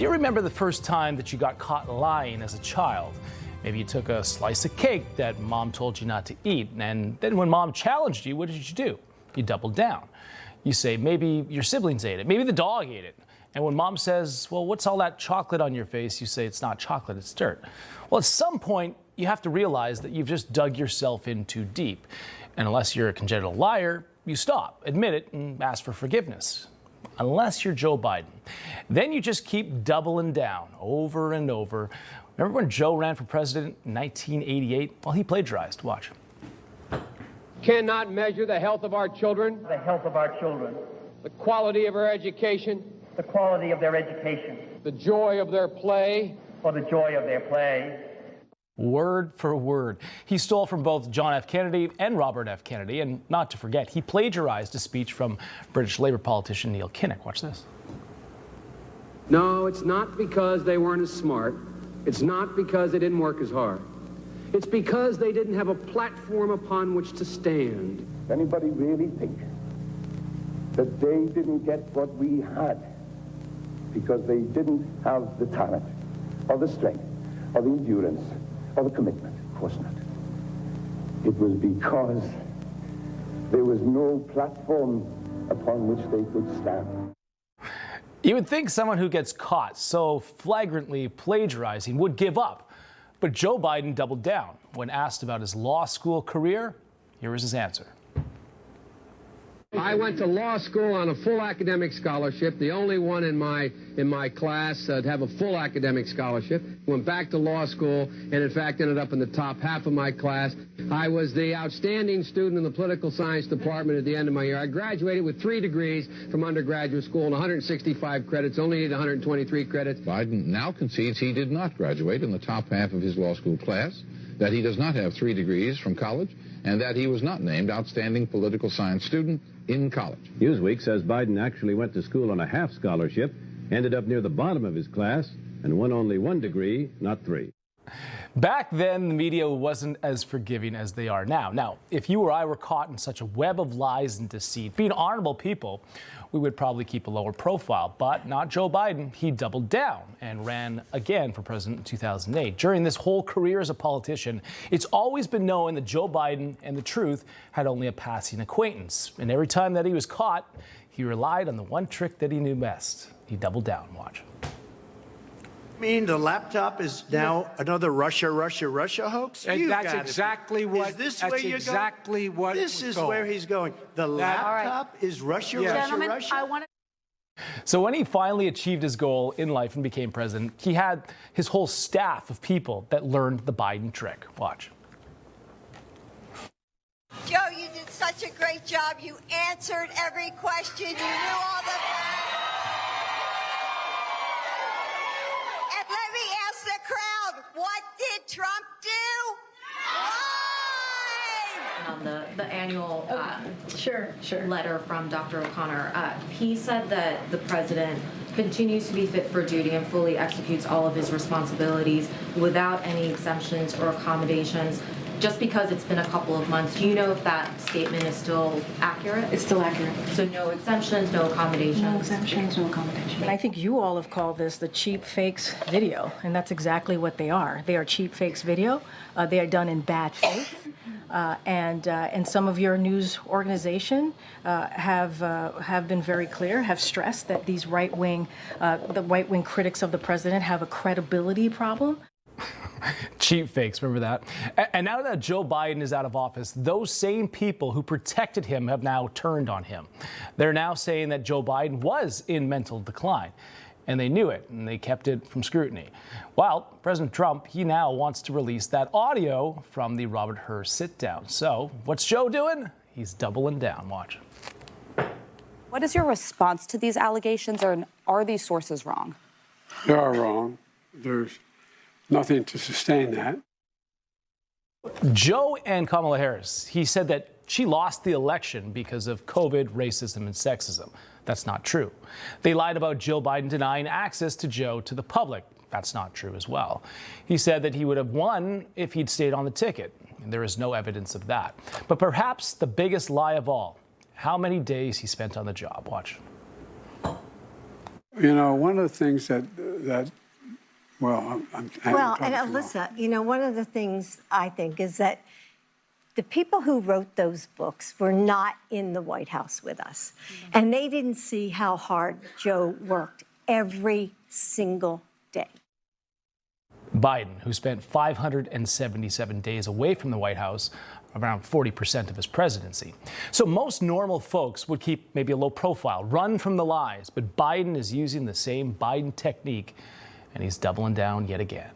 Do you remember the first time that you got caught lying as a child? Maybe you took a slice of cake that mom told you not to eat, and then when mom challenged you, what did you do? You doubled down. You say maybe your siblings ate it, maybe the dog ate it. And when mom says, well, what's all that chocolate on your face? You say it's not chocolate, it's dirt. Well, at some point, you have to realize that you've just dug yourself in too deep. And unless you're a congenital liar, you stop, admit it, and ask for forgiveness. Unless you're Joe Biden. Then you just keep doubling down over and over. Remember when Joe ran for president in 1988? Well, he plagiarized. Watch. Cannot measure the health of our children. The health of our children. The quality of our education. The quality of their education. The joy of their play. Or the joy of their play. Word for word. He stole from both John F. Kennedy and Robert F. Kennedy, and not to forget, he plagiarized a speech from British Labour politician Neil Kinnock. Watch this. No, it's not because they weren't as smart. It's not because they didn't work as hard. It's because they didn't have a platform upon which to stand. Anybody really think that they didn't get what we had because they didn't have the talent or the strength or the endurance or the commitment? Of course not. It was because there was no platform upon which they could stand. You would think someone who gets caught so flagrantly plagiarizing would give up. But Joe Biden doubled down. When asked about his law school career, here was his answer. I went to law school on a full academic scholarship, the only one in my class to have a full academic scholarship. Went back to law school and, in fact, ended up in the top half of my class. I was the outstanding student in the political science department at the end of my year. I graduated with 3 degrees from undergraduate school and 165 credits, only needed 123 credits. Biden now concedes he did not graduate in the top half of his law school class, that he does not have 3 degrees from college, and that he was not named outstanding political science student in college. Newsweek says Biden actually went to school on a half scholarship, ended up near the bottom of his class, and won only 1 degree, not 3. Back then, the media wasn't as forgiving as they are now. Now, if you or I were caught in such a web of lies and deceit, being honorable people, we would probably keep a lower profile. But not Joe Biden. He doubled down and ran again for president in 2008. During this whole career as a politician, it's always been known that Joe Biden and the truth had only a passing acquaintance. And every time that he was caught, he relied on the one trick that he knew best. He doubled down. Watch. Mean the laptop is now another Russia hoax? That's exactly what. Is this that's where you're exactly going? what. This is going. where he's going. The laptop is Russia. Gentlemen, Russia. I want to. So when he finally achieved his goal in life and became president, he had his whole staff of people that learned the Biden trick. Watch. Joe, you did such a great job. You answered every question. You knew all the. And let me ask the crowd, what did Trump do? Why? On the annual letter from Dr. O'Connor, he said that the president continues to be fit for duty and fully executes all of his responsibilities without any exemptions or accommodations. Just because it's been a couple of months, do you know if that statement is still accurate? It's still accurate. So no exemptions, no accommodations? No exemptions, no accommodations. I think you all have called this the cheap fakes video, and that's exactly what they are. They are cheap fakes video. They are done in bad faith. And some of your news organization have been very clear, have stressed that these the right-wing critics of the president have a credibility problem. Cheap fakes, remember that? And now that Joe Biden is out of office, those same people who protected him have now turned on him. They're now saying that Joe Biden was in mental decline, and they knew it, and they kept it from scrutiny. Well, President Trump, he now wants to release that audio from the Robert Hur sit-down. So what's Joe doing? He's doubling down. Watch. What is your response to these allegations, or are these sources wrong? They are wrong. There's nothing to sustain that. Joe and Kamala Harris, he said that she lost the election because of COVID, racism, and sexism. That's not true. They lied about Joe Biden denying access to Joe to the public. That's not true as well. He said that he would have won if he'd stayed on the ticket. And there is no evidence of that. But perhaps the biggest lie of all, how many days he spent on the job. Watch. You know, one of the things that that, well, I'm Well, talking and too long. Alyssa, you know, one of the things I think is that the people who wrote those books were not in the White House with us. And they didn't see how hard Joe worked every single day. Biden, who spent 577 days away from the White House, around 40% of his presidency. So most normal folks would keep maybe a low profile, run from the lies, but Biden is using the same Biden technique, and he's doubling down yet again.